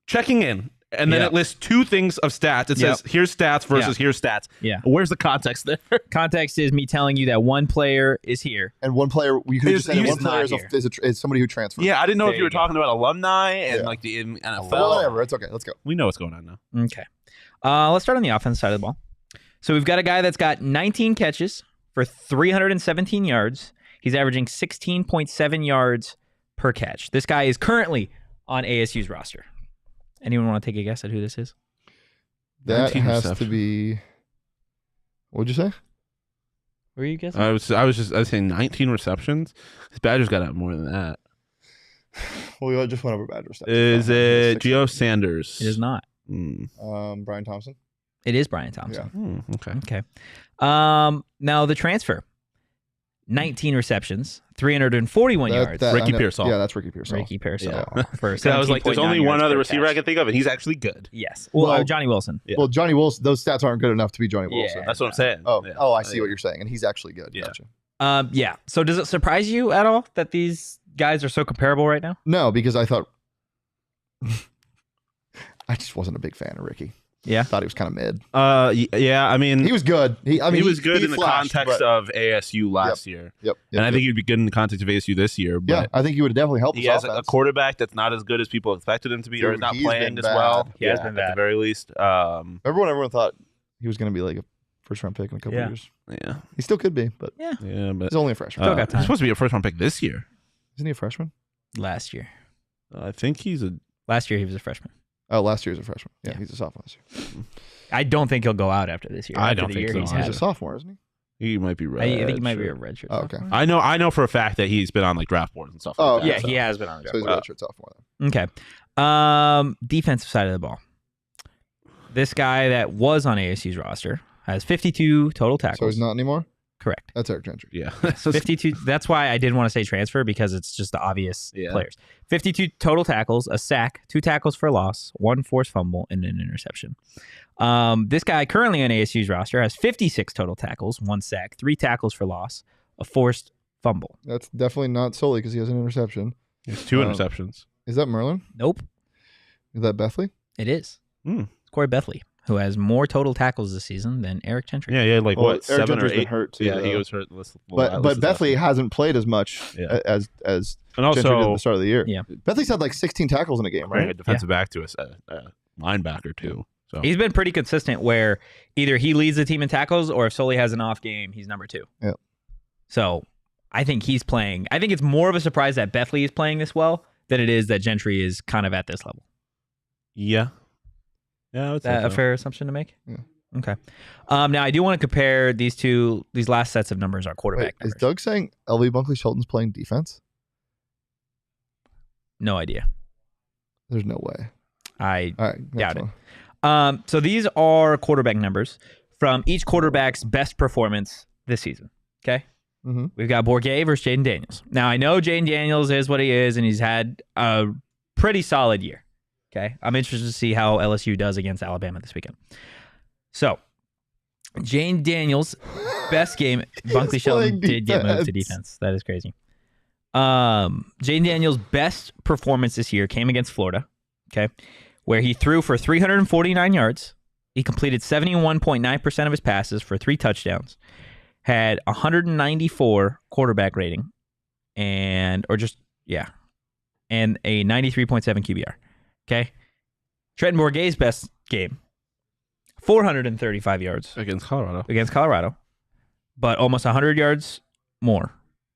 checking in, and then Yeah. it lists two things of stats. It says here's stats versus here's stats. Yeah. Where's the context there? Context is me telling you that one player is here. And one player, you could Is- just say that he's one player not is somebody who transferred. Yeah, I didn't know There if you were you go. talking about alumni and Yeah. like the NFL. Well, whatever. It's okay. Let's go. We know what's going on now. Okay. Let's start on the offense side of the ball. So we've got a guy that's got 19 catches for 317 yards. He's averaging 16.7 yards per catch. This guy is currently on ASU's roster. Anyone want to take a guess at who this is? That 19 has to receptions. be. What'd you say? Who are you guessing? I was saying 19 receptions. His Badger's got to have more than that. Well, we just went over Badger stuff. Is it Gio Sanders? It is not. Brian Thompson? It is Brian Thompson. Okay. Okay. Now the transfer. 19 receptions, 341 yards. Ricky I know- Pearsall. Yeah, that's Ricky Pearsall. Ricky Pearsall. Yeah. For So I was like, there's 17.9 only one yards other per receiver I catch. can think of, and he's actually good. Yes. Well, Well, Johnny Wilson. Yeah. Well, Johnny Wilson, those stats aren't good enough to be Johnny Wilson. Yeah. That's what I'm saying. Oh, Yeah. I see what you're saying, and he's actually good. Yeah. Gotcha. Yeah. So does it surprise you at all that these guys are so comparable right now? No, because I thought I just wasn't a big fan of Ricky. Yeah. Thought he was kind of mid. Yeah. I mean, He was good. He was good in the flashed, context but- of ASU last year, Yep. and I think he'd be good in the context of ASU this year. Yeah, But I think he would have definitely helped. he his has a offense. quarterback that's not as good as people expected him to be, or Dude, is not he's playing been as well. bad. He has Yeah, been at bad. the very least. Everyone thought he was going to be like a first round pick in a couple Yeah. years. Yeah, He still could be, but yeah, but he's only a freshman. Still got time. he's supposed to be a first round pick this year. Isn't he a freshman? Last year. I think he's a. Last year he was a freshman. Oh, last year he was a freshman. Yeah, Yeah. he's a sophomore this year. I don't think he'll go out after this year. I After don't the think year so. he's He's had. a sophomore, isn't he? He might be right. I think he might be a redshirt. Oh, okay. sophomore. I know for a fact that he's been on like draft boards and stuff. Oh, like that, Yeah, so. he has been on the So he's a draft. redshirt sophomore. Then. Okay. Defensive side of the ball. This guy that was on ASU's roster has 52 total tackles. So he's not anymore. Correct. That's Eric Gentry. Yeah. 52. That's why I didn't want to say transfer, because it's just the obvious Yeah. players. 52 total tackles, a sack, 2 tackles for loss, 1 forced fumble, and an interception. This guy currently on ASU's roster has 56 total tackles, 1 sack, 3 tackles for loss, a forced fumble. That's definitely not solely because he has an interception. There's 2 Um, interceptions. Is that Merlin? Nope, Is that Bethley? it is. Hmm. It's Corey Bethley, who has more total tackles this season than Eric Gentry. Yeah, like Well, what, Eric 7 or Gentry's 8? been hurt too. Yeah, he though. was hurt. But Bethley hasn't played as much Yeah. as and Gentry did at also the start of the year. Yeah. Bethley's had like 16 tackles in a game, right? right? A defensive back to a linebacker too. So He's been pretty consistent where either he leads the team in tackles, or if Sully has an off game, he's number 2. Yeah. So I think he's playing. I think it's more of a surprise that Bethley is playing this well than it is that Gentry is kind of at this level. yeah, I would Is that say a so. fair assumption to make? Yeah. Okay. Now I do want to compare these last sets of numbers are quarterback Wait, is numbers. Doug saying LV Bunkley Shelton's playing defense? No idea. There's no way. I All right. Doubt that's it. fine. So these are quarterback numbers from each quarterback's best performance this season. Okay. Mhm. We've got Bourget versus Jaden Daniels. Now I know Jaden Daniels is what he is, and he's had a pretty solid year. Okay. I'm interested to see how LSU does against Alabama this weekend. So Jaden Daniels' best game. Bunkley Shelton playing did get moved to defense. defense. That is crazy. Jaden Daniels' best performance this year came against Florida. Okay. Where he threw for 349 yards. He completed 71.9% of his passes for 3 touchdowns. Had 194 quarterback rating and a 93.7 QBR. Okay. Trenton Bourguet's best game, 435 yards against Colorado, but almost 100 yards more.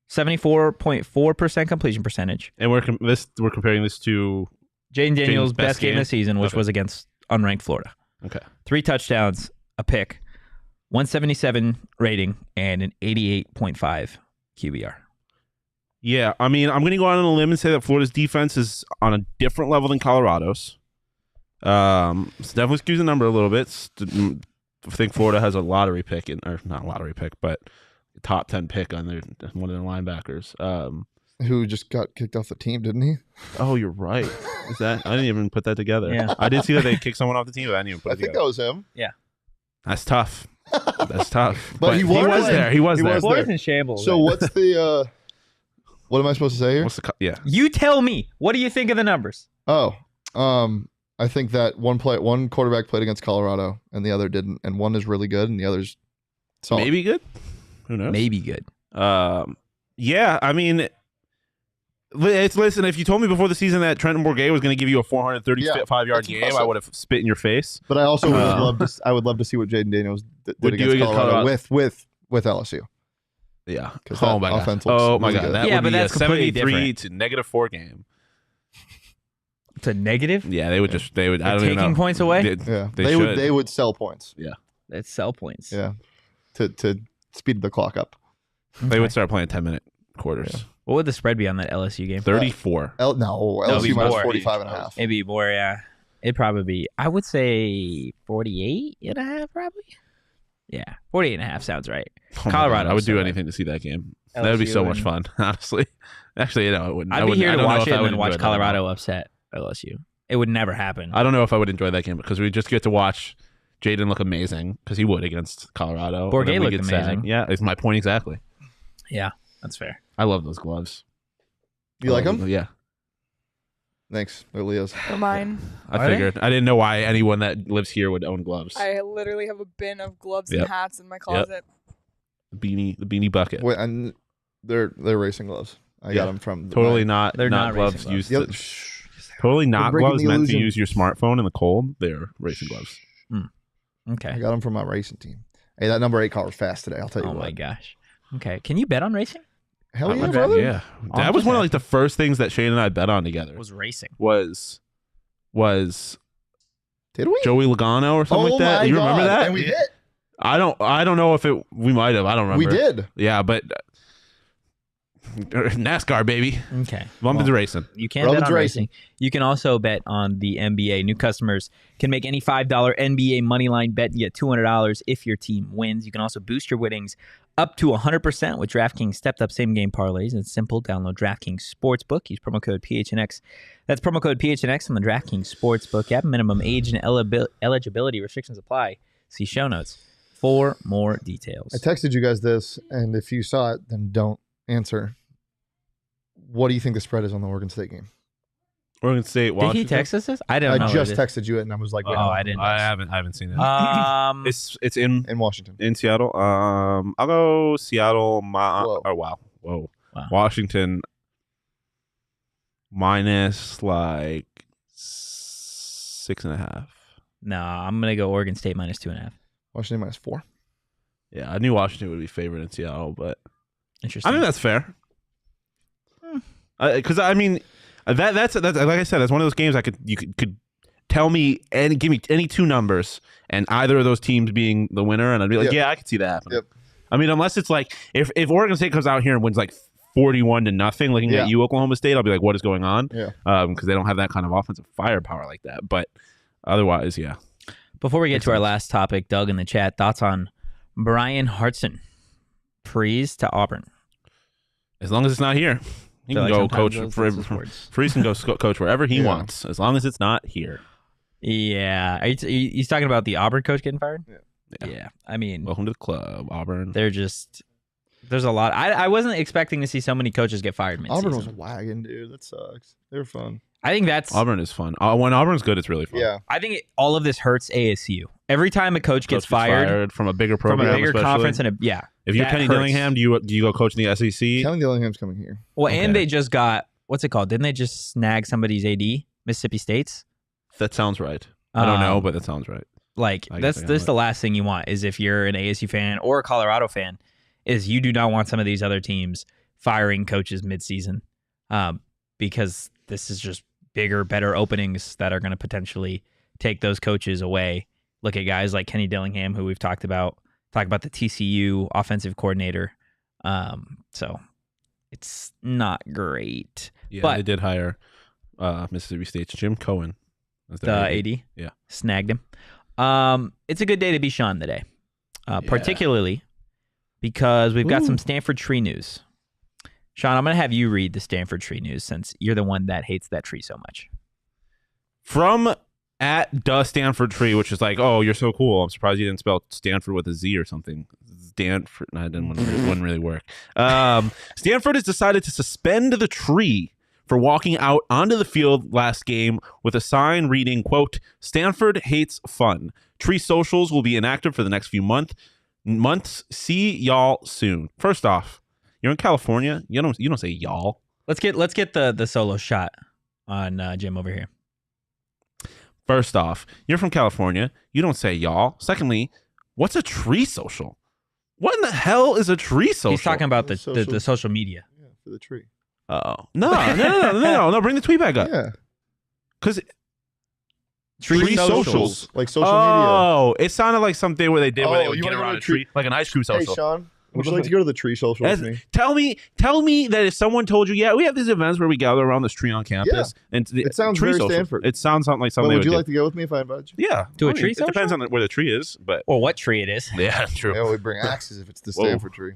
74.4% completion percentage. And we're comparing this to Jaden Daniels' Jaden's best best game game? this season, which Okay. was against unranked Florida. okay. 3 touchdowns, a pick, 177 rating, and an 88.5 QBR. Yeah, I mean, I'm going to go out on a limb and say that Florida's defense is on a different level than Colorado's. It's definitely skews the number a little bit. I think Florida has a lottery pick, or not a lottery pick, but top 10 pick on one of their linebackers. who just got kicked off the team, didn't he? Oh, you're right. Is that? I didn't even put that together. Yeah. I did see that they kicked someone off the team, but I didn't even put I it think together. that was him. That's tough. That's tough. But he was there. He was there. Florida's in shambles. So what's the? What am I supposed to say here? What's the? Yeah. You tell me. What do you think of the numbers? Oh, I think that one quarterback played against Colorado and the other didn't, and one is really good and the other's solid. Maybe good. Who knows? Maybe good. Yeah. I mean, listen. If you told me before the season that Trenton Bourguet was going to give you a 435-yard game, impressive. I would have spit in your face. But I also would love to see what Jaden Daniels did Would do against against Colorado with LSU. Yeah. 'Cause Oh that my god. offense looks Oh my really god. good. That Yeah, would but be a that's completely 73 to -4 game. It's a negative. Yeah, they would just. They would. I don't even Taking know. points away. Yeah, They should. they would sell points. That's sell points. Yeah, to speed the clock up. They would start playing 10-minute quarters. What would the spread be on that LSU game? 34. LSU minus more. 45.5. Maybe more. Yeah, it'd probably be. I would say 48.5, probably. Yeah, 48.5 sounds right. Oh my Colorado, God, I would do so anything to see that game. That would be so much fun, honestly. Actually, no, it wouldn't. I'd be here to watch it and then enjoy watch that Colorado upset LSU. It would never happen. I don't know if I would enjoy that game because we just get to watch Jaden look amazing because he would against Colorado. Bourguet and then we looked get sad. amazing. Yeah, it's my point exactly. Yeah, that's fair. I love those gloves. You like them? Yeah. Thanks. They're Leo's. They're mine. I Are they? figured. I didn't know why anyone that lives here would own gloves. I literally have a bin of gloves Yep. and hats in my closet. The beanie bucket. Wait, and they're racing gloves. I got them from Totally not. They're not gloves racing used. Yep. Totally not breaking gloves the meant to illusion. use your smartphone in the cold. They're racing gloves. Okay. I got them from my racing team. Hey, that number 8 car was fast today. I'll tell you Oh what. my gosh. Okay. Can you bet on racing? Hell I yeah, would bet, brother. Yeah, that was one of like the first things that Shane and I bet on together. Was racing. Was Did we? Joey Logano or something Oh like that? my You remember God. that? And we hit. I don't know if we might have. I don't remember. We did. Yeah, but NASCAR baby. Okay. Bump into racing. You can Rollins bet on racing. racing. You can also bet on the NBA. New customers can make any $5 NBA moneyline bet and get $200 if your team wins. You can also boost your winnings up to 100% with DraftKings stepped-up same-game parlays. It's simple. Download DraftKings Sportsbook. Use promo code PHNX. That's promo code PHNX on the DraftKings Sportsbook app. Minimum age and eligibility restrictions apply. See show notes for more details. I texted you guys this, and if you saw it, then don't answer. What do you think the spread is on the Oregon State game? Oregon State. Did Washington. he text us this? I don't know. I just what it is. texted you it, and I was like, Oh, I didn't. I haven't seen it. It's in in Seattle. I'll go Seattle. Whoa. Whoa. Wow. Washington minus like 6.5. No, I'm going to go Oregon State minus 2.5. Washington minus 4. Yeah, I knew Washington would be favored in Seattle, but Interesting. I think that's fair. Because I mean, that's like I said, that's one of those games you could tell me and give me any two numbers, and either of those teams being the winner, and I'd be like, Yep. yeah, I could see that happening. Yep. I mean, unless it's like if Oregon State comes out here and wins like 41-0, looking at you, Oklahoma State, I'll be like, what is going on? Yeah. Because they don't have that kind of offensive firepower like that. But otherwise, yeah. Before we get to our last topic, Doug in the chat, thoughts on Brian Hartson, Freeze to Auburn. As long as it's not here, he can go coach Freeze can go coach wherever he wants, as long as it's not here. Yeah, he's talking about the Auburn coach getting fired. Yeah. I mean, Welcome to the club, Auburn. they're just there's a lot. I wasn't expecting to see so many coaches get fired mid-season. Auburn was wagging, dude. That sucks. They were fun. I think that's Auburn is fun. When Auburn's good, it's really fun. Yeah. I think all of this hurts ASU. Every time a coach gets fired from a bigger from program, a bigger especially. conference, and if you're that Kenny hurts. Dillingham, do you go coach in the SEC? Kelly Dillingham's coming here. Well, and Okay. they just got what's it called? Didn't they just snag somebody's AD? Mississippi State's. That sounds right. I don't know, but that sounds right. Like I guess I got that's it. the last thing you want is if you're an ASU fan or a Colorado fan, is you do not want some of these other teams firing coaches midseason, because this is just bigger, better openings that are going to potentially take those coaches away. Look at guys like Kenny Dillingham, who we've talked about. Talk about the TCU offensive coordinator. So it's not great. Yeah, But- they did hire Mississippi State's Jim Cohen as The their AD, Yeah. snagged him. It's a good day to be Shawn today, particularly because we've got some Stanford Tree news. Shawn, I'm going to have you read the Stanford Tree news since you're the one that hates that tree so much. From at the Stanford Tree, which is like, oh, you're so cool. I'm surprised you didn't spell Stanford with a Z or something. Stanford, no, it wouldn't really work. Stanford has decided to suspend the tree for walking out onto the field last game with a sign reading, quote, Stanford hates fun. Tree socials will be inactive for the next few months. See y'all soon. First off, you're in California. You don't say y'all. Let's get the solo shot on Jim over here. First off, you're from California. You don't say y'all. Secondly, what's a tree social? What in the hell is a tree social? He's talking about the social media. Yeah, for the tree. Oh no! Bring the tweet back up. Yeah. Because Tree socials. Like social media. Oh, it sounded like something where they did where they would you get wanna go around to a tree, like an ice cream Hey, social. Shawn, would you like to go to the tree social with me? Tell me that if someone told you, yeah, we have these events where we gather around this tree on campus, and It sounds tree very social. Stanford. It sounds like But something. would you do. like to go with me if I invited you? Yeah, To a I mean, tree It depends social? on where the tree is, but Or what tree it is. yeah, true. Yeah, we bring axes if it's the Whoa. Stanford tree.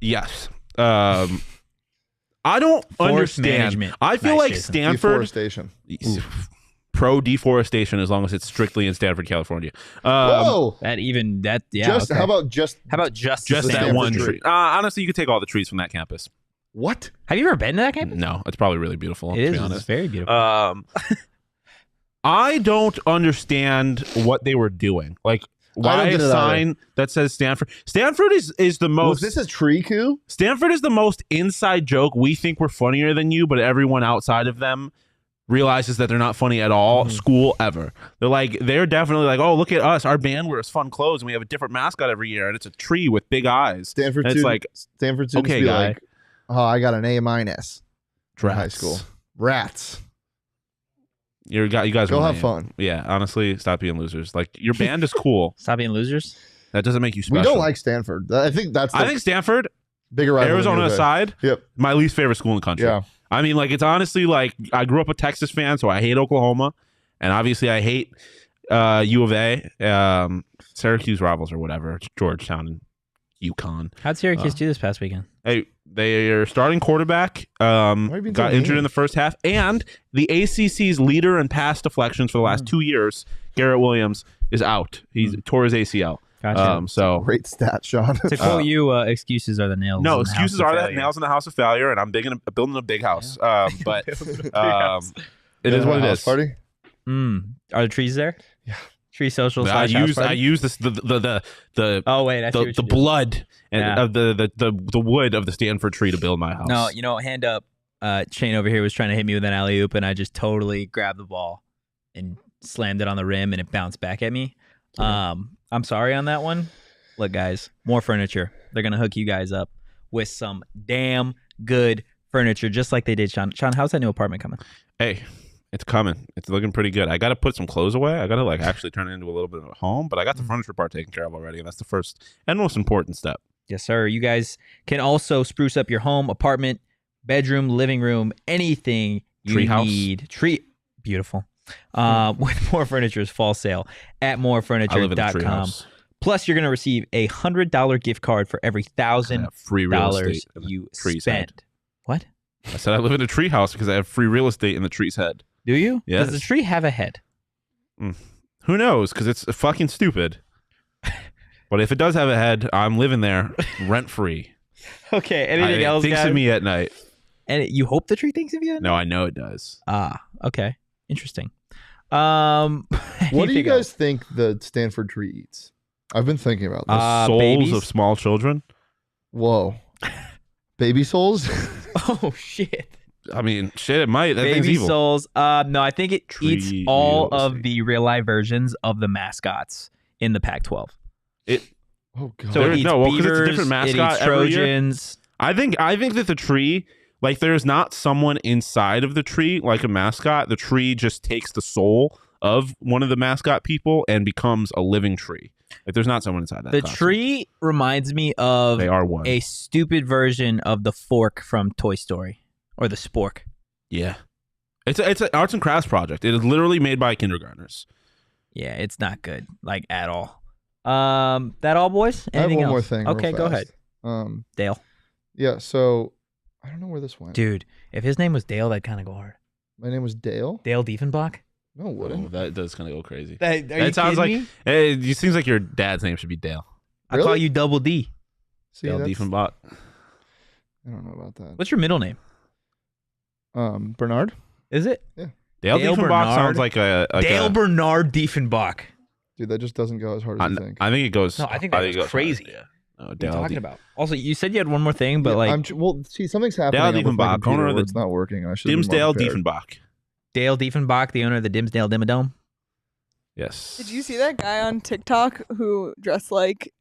Yes. I don't Forest understand. management. I feel Nice, like Jason. Stanford Deforestation. pro deforestation as long as it's strictly in Stanford, California. Whoa! Yeah. Just okay. how about just just Just the that Stanford one tree. tree. Honestly, you could take all the trees from that campus. what? Have you ever been to that campus? No, it's probably really beautiful. It to is. be It's honest. very beautiful. I don't understand what they were doing. Like, why get a it sign that says Stanford? Stanford is the Was most. this a tree coup? Stanford is the most inside joke. We think we're funnier than you, but everyone outside of them realizes that they're not funny at all. School ever. They're definitely like, oh, look at us. Our band wears fun clothes, and we have a different mascot every year, and it's a tree with big eyes. Stanford And it's students, like, Stanford students okay, be guy. like, oh, I got an A- in high Drats. school. Rats. You guys Go are have lame. fun. Yeah, honestly, stop being losers. Like, your band is cool. Stop being losers. That doesn't make you special. We don't like Stanford. I think that's the I think Stanford, bigger rival than Arizona U of A. aside, Yep. my least favorite school in the country. Yeah. I mean, like, it's honestly like I grew up a Texas fan, so I hate Oklahoma, and obviously I hate U of A, Syracuse rivals or whatever, Georgetown and UConn. How'd Syracuse do this past weekend? Hey, their starting quarterback are you being so got injured mean? in the first half, and the ACC's leader in pass deflections for the last 2 years, Garrett Williams, is out. He tore his ACL. Gotcha. So Great stat, Shawn. To quote you, excuses are the nails. no in the house excuses of are that failure. nails in the house of failure, and I'm building a big house. But it You is know, what it house is. Party? Are the trees there? Yeah. Tree social. I /house use party? this the Oh wait, I see what you the did. blood and Yeah. of the wood of the Stanford tree to build my house. No, hand up. Shane over here was trying to hit me with an alley oop, and I just totally grabbed the ball and slammed it on the rim, and it bounced back at me. I'm sorry on that one. Look, guys, more furniture. They're gonna hook you guys up with some damn good furniture, just like they did, Shawn. Shawn, how's that new apartment coming? Hey, it's coming. It's looking pretty good. I got to put some clothes away. I got to actually turn it into a little bit of a home, but I got the furniture part taken care of already, and that's the first and most important step. Yes, sir. You guys can also spruce up your home, apartment, bedroom, living room, anything you Treehouse. need. Beautiful. With More Furniture's fall sale at I live in a morefurniture.com. treehouse. Plus, you're going to receive a $100 gift card for every $1,000 Free real estate in the you tree's spend. head. What? I said I live in a treehouse because I have free real estate in the tree's head. Do you? Yes. Does the tree have a head? Who knows? Because it's fucking stupid. But if it does have a head, I'm living there rent free. Okay. Anything else, thinks guys? of me at night. And you hope the tree thinks of you? No, I know it does. Okay. Interesting. What do you anything guys else? think the Stanford tree eats? I've been thinking about this. The souls babies? of small children. Whoa. Baby souls? Oh, shit. I mean, shit, it might. That thing's Baby evil. souls. No, I think it Tree eats all real of estate. the real life versions of the mascots in the Pac-12. Oh, God. So There- it eats no, well, 'cause it's a beavers, different it mascot eats every year. Trojans. I think that the tree, like, there's not someone inside of the tree like a mascot. The tree just takes the soul of one of the mascot people and becomes a living tree. Like, there's not someone inside that. The costume. tree reminds me of They are one. a stupid version of the fork from Toy Story, or the spork. Yeah. It's an arts and crafts project. It is literally made by kindergartners. Yeah, it's not good, like, at all. That all, boys? I have Anything one else? more thing. Okay, real go fast. ahead, Dale. Yeah, so I don't know where this went. Dude, if his name was Dale, that'd kind of go hard. My name was Dale? Dale Diefenbach? No, it wouldn't. Oh, that does kind of go crazy. That sounds like me? it seems like your dad's name should be Dale. I call Really? you Double D. See, Dale that's- Diefenbach. I don't know about that. What's your middle name? Bernard? Is it? Dale Diefenbach Bernard. sounds like Dale Bernard Diefenbach. Dude, that just doesn't go as hard as you think. I think it goes. No, I think that it goes goes crazy. higher, yeah. Oh, What are Dale you talking about? Also, you said you had one more thing, but Yeah, like well, see, something's happening Dale on with my Diefenbach, computer owner of where the it's not working. I should have been Dimsdale more prepared. Diefenbach. Dale Diefenbach, the owner of the Dimsdale Dimmadome. Yes. Did you see that guy on TikTok who dressed like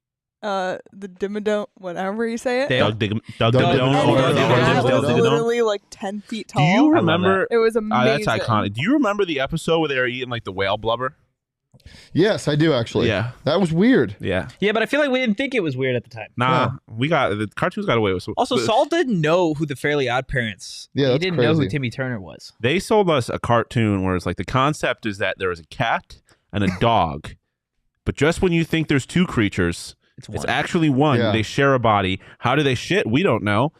the Dimmadome, whatever you say it? Dale. Doug Doug Dimmadome. And Dimmadome. owner of his the Dimmadome. hat Dimsdale was Dimmadome. literally like 10 feet tall. Do you love remember? It was amazing. That's iconic. Do you remember the episode where they were eating like the whale blubber? Yes, I do actually. Yeah. That was weird. Yeah. Yeah, but I feel like we didn't think it was weird at the time. Nah, we got the cartoons got away with. Also, but Saul didn't know who the Fairly Odd Parents. Yeah, he that's didn't know who crazy. Timmy Turner was. They sold us a cartoon where it's like the concept is that there is a cat and a dog, but just when you think there's two creatures, It's it's one. actually one. Yeah. They share a body. How do they shit? We don't know.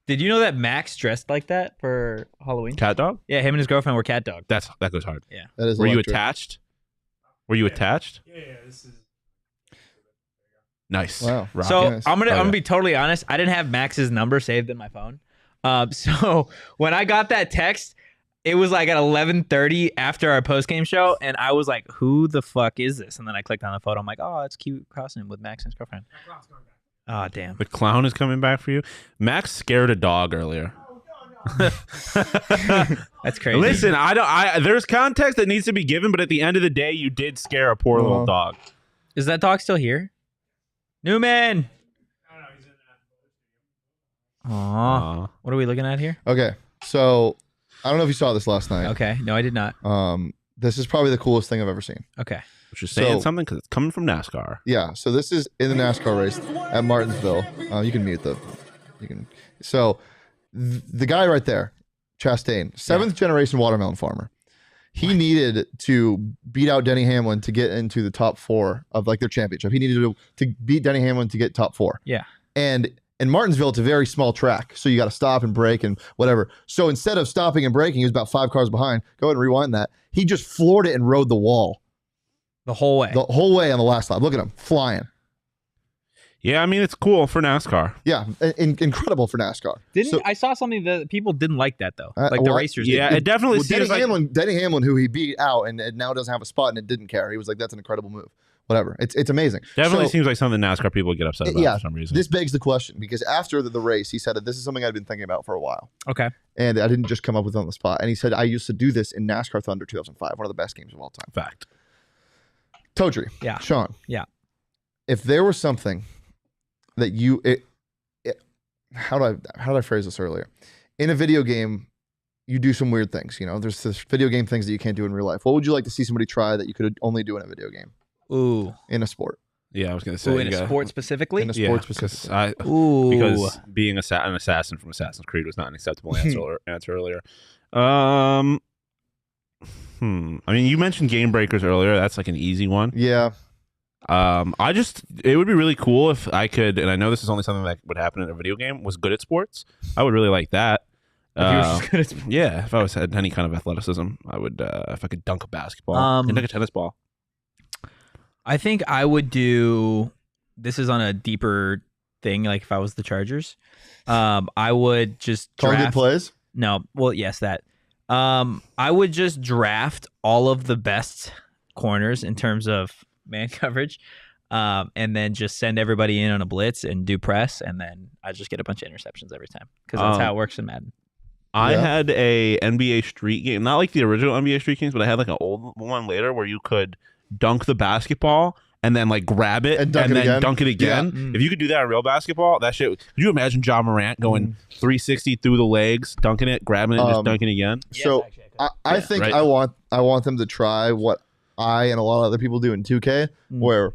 Did you know that Max dressed like that for Halloween? Cat dog? Yeah, him and his girlfriend were cat dog. That goes hard. That is Were you electric. attached? Were you attached? Yeah, this is. Nice. Wow. Rock So it. Nice. I'm yeah. gonna be totally honest. I didn't have Max's number saved in my phone. So when I got that text, it was like at 11:30 after our post game show, and I was like, "Who the fuck is this?" And then I clicked on the photo. I'm like, "Oh, it's cute crossing with Max and his girlfriend." Oh damn. The clown is coming back for you. Max scared a dog earlier. That's crazy. Listen, there's context that needs to be given, but at the end of the day, you did scare a poor little dog. Is that dog still here? Newman. Aw. What are we looking at here? Okay, so I don't know if you saw this last night. Okay. No, I did not. This is probably the coolest thing I've ever seen. Okay. Which is saying So- something because it's coming from NASCAR. Yeah, so this is in the NASCAR race at Martinsville. You can mute you can. So the guy right there, Chastain, 7th generation watermelon farmer. He needed to beat out Denny Hamlin to get into the top 4 of like their championship. He needed to beat Denny Hamlin to get top 4. Yeah. And in Martinsville, it's a very small track, so you got to stop and brake and whatever. So instead of stopping and braking, he was about 5 cars behind. Go ahead and rewind that. He just floored it and rode the wall The whole way. the whole way on the last lap. Look at him flying. Yeah, I mean, it's cool for NASCAR. Yeah, incredible for NASCAR. I saw something that people didn't like that though. Like the well, racers. Yeah, did. it definitely Well, Denny seems like Hamlin, who he beat out and now doesn't have a spot and it didn't care. He was like, "That's an incredible move." Whatever. It's amazing. definitely So, seems like something NASCAR people get upset about yeah, for some reason. this begs the question because after the race, he said that this is something I've been thinking about for a while, Okay. and I didn't just come up with it on the spot. And he said, "I used to do this in NASCAR Thunder 2005, one of the best games of all time." Fact. Totri, Yeah. Shawn, Yeah. If there was something that how did I phrase this earlier? In a video game, you do some weird things. You know, there's this video game things that you can't do in real life. What would you like to see somebody try that you could only do in a video game? Ooh. In a sport. Yeah, I was gonna say. Ooh, in a sport specifically? In a Yeah, sport 'cause specifically. Ooh. because being an assassin from Assassin's Creed was not an acceptable answer earlier. I mean, you mentioned Game Breakers earlier. That's like an easy one. Yeah. It would be really cool if I could, and I know this is only something that would happen in a video game, was good at sports. I would really like that. If you were just good at- Yeah, if I had any kind of athleticism, I would, if I could dunk a basketball, and dunk a tennis ball. I think I would do. This is on a deeper thing. Like if I was the Chargers, I would just Target draft. plays. No, well, yes, that. I would just draft all of the best corners in terms of man coverage, and then just send everybody in on a blitz and do press, and then I just get a bunch of interceptions every time because that's how it works in Madden. I Yeah. had a NBA Street game, not like the original NBA Street games, but I had like an old one later where you could dunk the basketball and then like grab it And dunk it then again. dunk it again. Yeah. Mm. If you could do that in real basketball, that shit. Could you imagine John Morant going 360 through the legs, dunking it, grabbing it, and just dunking again? So I think right. I want them to try what I and a lot of other people do in 2K, where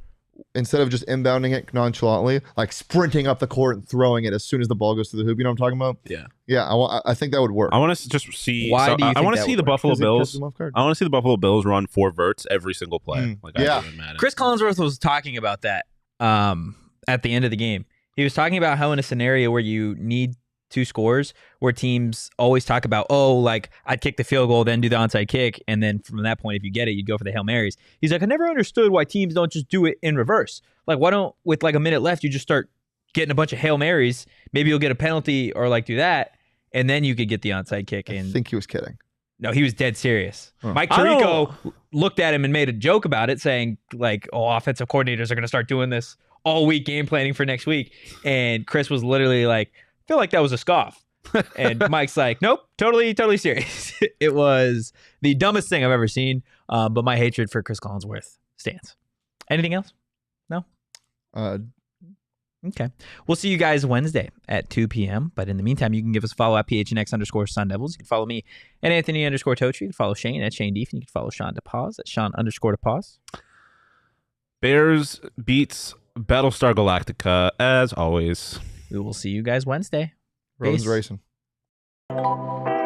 instead of just inbounding it nonchalantly, like sprinting up the court and throwing it as soon as the ball goes through the hoop. You know what I'm talking about? Yeah. Yeah, I think that would work. I want to just see. Why do you I think want to that see would the work? Buffalo 'Cause it catches Bills. them off guard. I want to see the Buffalo Bills run 4 verts every single play. Like I Yeah. did in Madden. Chris Collinsworth was talking about that at the end of the game. He was talking about how in a scenario where you need 2 scores, where teams always talk about, like I'd kick the field goal, then do the onside kick, and then from that point, if you get it, you'd go for the Hail Marys. He's like, I never understood why teams don't just do it in reverse. Like, why don't, with like a minute left, you just start getting a bunch of Hail Marys? Maybe you'll get a penalty or like do that, and then you could get the onside kick. And I think he was kidding. No, he was dead serious. Huh. Mike Tirico looked at him and made a joke about it, saying like, offensive coordinators are going to start doing this all week, game planning for next week. And Chris was literally like, I feel like that was a scoff. And Mike's like, nope, totally serious. It was the dumbest thing I've ever seen. But my hatred for Chris Collinsworth stands. Anything else? No? Okay. We'll see you guys Wednesday at 2 p.m. But in the meantime, you can give us a follow at PHNX_Sun Devils. You can follow me at Anthony_Totri. You can follow Shane at Shane Deef. And you can follow Shawn DePause at Shawn_DePause. Bears beats Battlestar Galactica, as always. We will see you guys Wednesday. Rowan's Peace. racing.